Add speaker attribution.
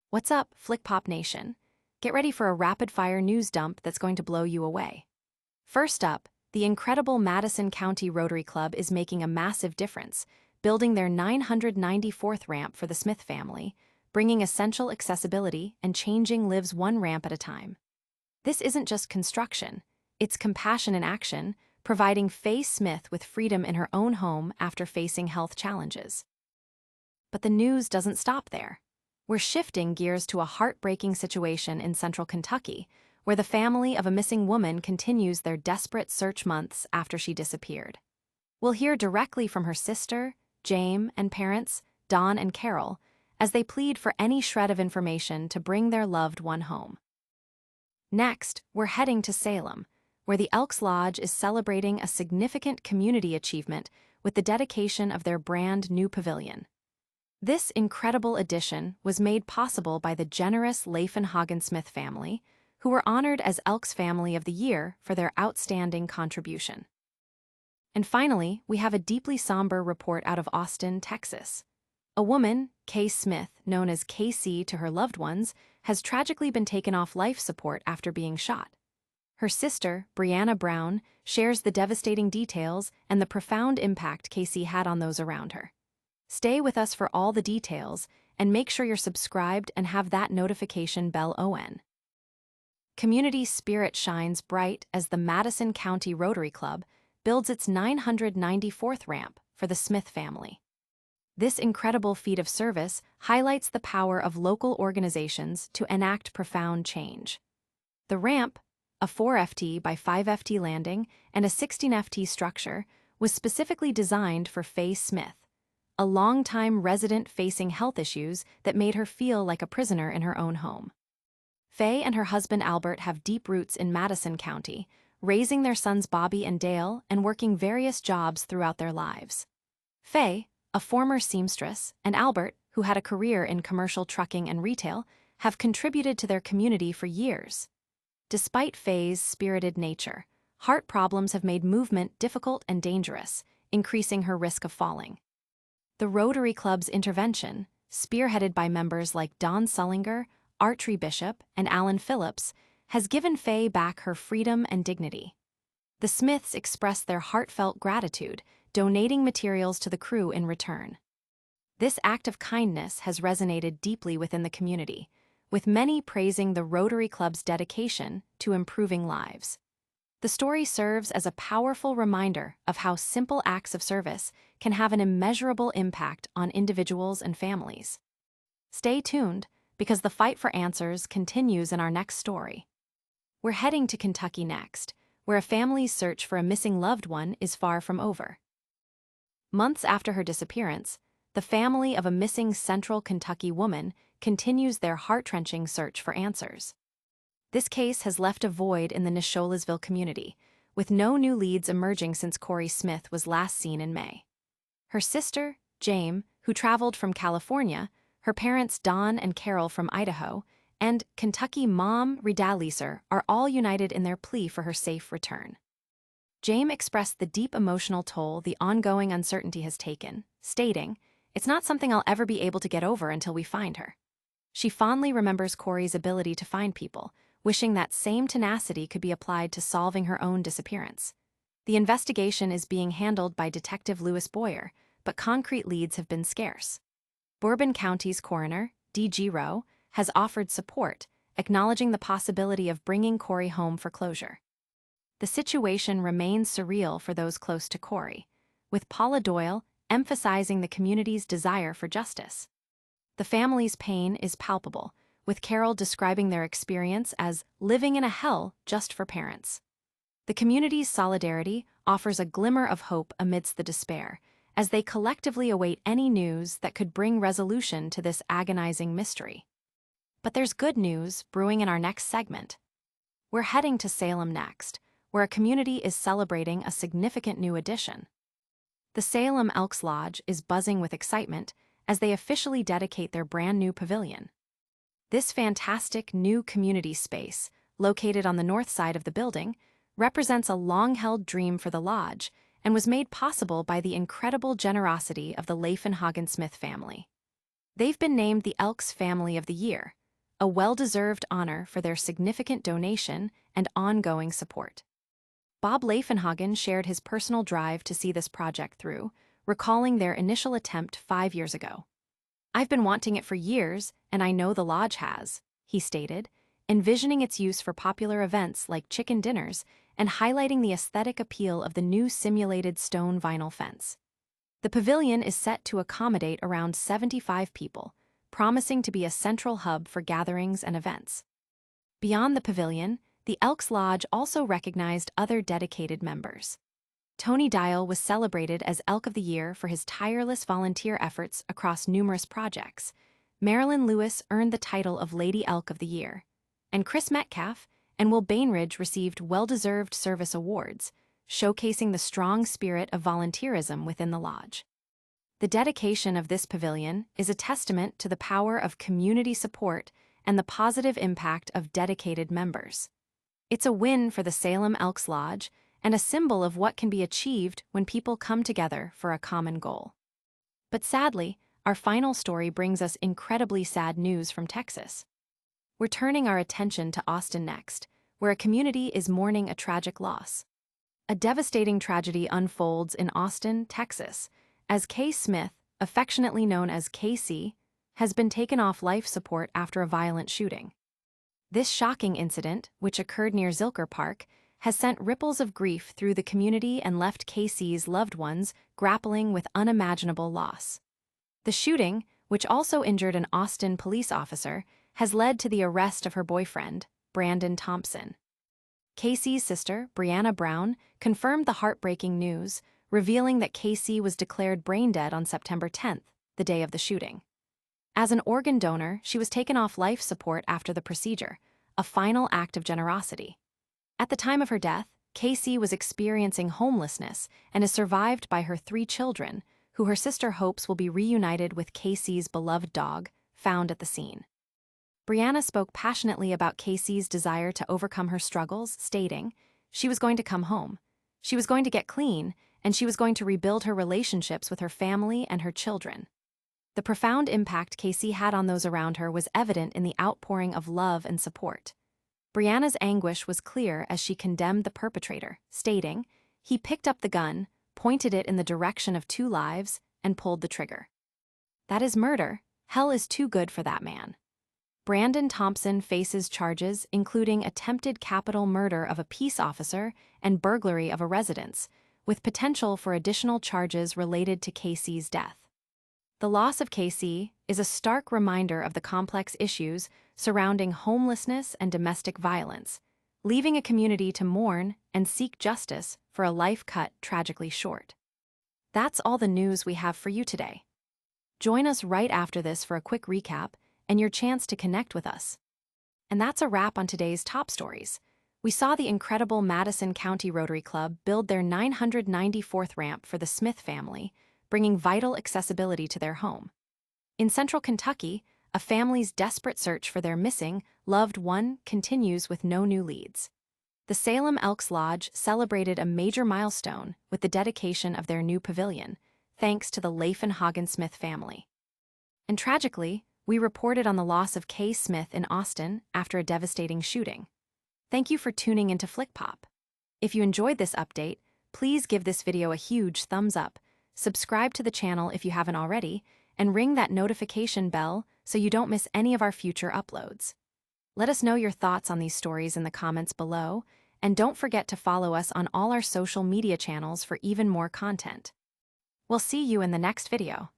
Speaker 1: What's up, FlickPop Nation? Get ready for a rapid-fire news dump that's going to blow you away. First up, the incredible Madison County Rotary Club is making a massive difference, building their 994th ramp for the Smith family, bringing essential accessibility and changing lives one ramp at a time. This isn't just construction, it's compassion in action, providing Faye Smith with freedom in her own home after facing health challenges. But the news doesn't stop there. We're shifting gears to a heartbreaking situation in central Kentucky, where the family of a missing woman continues their desperate search months after she disappeared. We'll hear directly from her sister, James, and parents, Don and Carol, as they plead for any shred of information to bring their loved one home. Next, we're heading to Salem, where the Elks Lodge is celebrating a significant community achievement with the dedication of their brand new pavilion. This incredible addition was made possible by the generous Lafenhagen-Smith family, who were honored as Elks Family of the Year for their outstanding contribution. And finally, we have a deeply somber report out of Austin, Texas. A woman, Kay Smith, known as KC to her loved ones, has tragically been taken off life support after being shot. Her sister, Brianna Brown, shares the devastating details and the profound impact KC had on those around her. Stay with us for all the details, and make sure you're subscribed and have that notification bell on. Community spirit shines bright as the Madison County Rotary Club builds its 994th ramp for the Smith family. This incredible feat of service highlights the power of local organizations to enact profound change. The ramp, a 4FT by 5FT landing and a 16FT structure, was specifically designed for Faye Smith, a longtime resident facing health issues that made her feel like a prisoner in her own home. Faye and her husband Albert have deep roots in Madison County, raising their sons Bobby and Dale and working various jobs throughout their lives. Faye, a former seamstress, and Albert, who had a career in commercial trucking and retail, have contributed to their community for years. Despite Faye's spirited nature, heart problems have made movement difficult and dangerous, increasing her risk of falling. The Rotary Club's intervention, spearheaded by members like Don Sullinger, Archery Bishop, and Alan Phillips, has given Faye back her freedom and dignity. The Smiths expressed their heartfelt gratitude, donating materials to the crew in return. This act of kindness has resonated deeply within the community, with many praising the Rotary Club's dedication to improving lives. The story serves as a powerful reminder of how simple acts of service can have an immeasurable impact on individuals and families. Stay tuned, because the fight for answers continues in our next story. We're heading to Kentucky next, where a family's search for a missing loved one is far from over. Months after her disappearance, the family of a missing central Kentucky woman continues their heart-wrenching search for answers. This case has left a void in the Nesholasville community, with no new leads emerging since Corey Smith was last seen in May. Her sister, James, who traveled from California, her parents Don and Carol from Idaho, and Kentucky mom Rita Leeser are all united in their plea for her safe return. James expressed the deep emotional toll the ongoing uncertainty has taken, stating, "It's not something I'll ever be able to get over until we find her." She fondly remembers Corey's ability to find people, wishing that same tenacity could be applied to solving her own disappearance. The investigation is being handled by Detective Lewis Boyer, but concrete leads have been scarce. Bourbon County's coroner, D.G. Rowe, has offered support, acknowledging the possibility of bringing Corey home for closure. The situation remains surreal for those close to Corey, with Paula Doyle emphasizing the community's desire for justice. The family's pain is palpable, with Carol describing their experience as living in a hell just for parents. The community's solidarity offers a glimmer of hope amidst the despair, as they collectively await any news that could bring resolution to this agonizing mystery. But there's good news brewing in our next segment. We're heading to Salem next, where a community is celebrating a significant new addition. The Salem Elks Lodge is buzzing with excitement as they officially dedicate their brand new pavilion. This fantastic new community space, located on the north side of the building, represents a long-held dream for the lodge and was made possible by the incredible generosity of the Lafenhagen-Smith family. They've been named the Elks Family of the Year, a well-deserved honor for their significant donation and ongoing support. Bob Lafenhagen shared his personal drive to see this project through, recalling their initial attempt 5 years ago. "I've been wanting it for years, and I know the lodge has," he stated, envisioning its use for popular events like chicken dinners and highlighting the aesthetic appeal of the new simulated stone vinyl fence. The pavilion is set to accommodate around 75 people, promising to be a central hub for gatherings and events. Beyond the pavilion, the Elks Lodge also recognized other dedicated members. Tony Dial was celebrated as Elk of the Year for his tireless volunteer efforts across numerous projects. Marilyn Lewis earned the title of Lady Elk of the Year, and Chris Metcalf and Will Bainridge received well-deserved service awards, showcasing the strong spirit of volunteerism within the lodge. The dedication of this pavilion is a testament to the power of community support and the positive impact of dedicated members. It's a win for the Salem Elks Lodge and a symbol of what can be achieved when people come together for a common goal. But sadly, our final story brings us incredibly sad news from Texas. We're turning our attention to Austin next, where a community is mourning a tragic loss. A devastating tragedy unfolds in Austin, Texas, as Kay Smith, affectionately known as KC, has been taken off life support after a violent shooting. This shocking incident, which occurred near Zilker Park, has sent ripples of grief through the community and left KC's loved ones grappling with unimaginable loss. The shooting, which also injured an Austin police officer, has led to the arrest of her boyfriend, Brandon Thompson. KC's sister, Brianna Brown, confirmed the heartbreaking news, revealing that KC was declared brain dead on September 10th, the day of the shooting. As an organ donor, she was taken off life support after the procedure, a final act of generosity. At the time of her death, KC was experiencing homelessness and is survived by her 3 children, who her sister hopes will be reunited with KC's beloved dog, found at the scene. Brianna spoke passionately about KC's desire to overcome her struggles, stating, "She was going to come home. She was going to get clean, and she was going to rebuild her relationships with her family and her children." The profound impact KC had on those around her was evident in the outpouring of love and support. Brianna's anguish was clear as she condemned the perpetrator, stating, "He picked up the gun, pointed it in the direction of 2 lives, and pulled the trigger. That is murder. Hell is too good for that man." Brandon Thompson faces charges including attempted capital murder of a peace officer and burglary of a residence, with potential for additional charges related to KC's death. The loss of KC is a stark reminder of the complex issues surrounding homelessness and domestic violence, leaving a community to mourn and seek justice for a life cut tragically short. That's all the news we have for you today. Join us right after this for a quick recap and your chance to connect with us. And that's a wrap on today's top stories. We saw the incredible Madison County Rotary Club build their 994th ramp for the Smith family, bringing vital accessibility to their home. In central Kentucky, a family's desperate search for their missing, loved one continues with no new leads. The Salem Elks Lodge celebrated a major milestone with the dedication of their new pavilion, thanks to the Lafenhagen-Smith family. And tragically, we reported on the loss of Kay Smith in Austin after a devastating shooting. Thank you for tuning into FlickPop. If you enjoyed this update, please give this video a huge thumbs up, subscribe to the channel if you haven't already, and ring that notification bell so you don't miss any of our future uploads. Let us know your thoughts on these stories in the comments below, and don't forget to follow us on all our social media channels for even more content. We'll see you in the next video.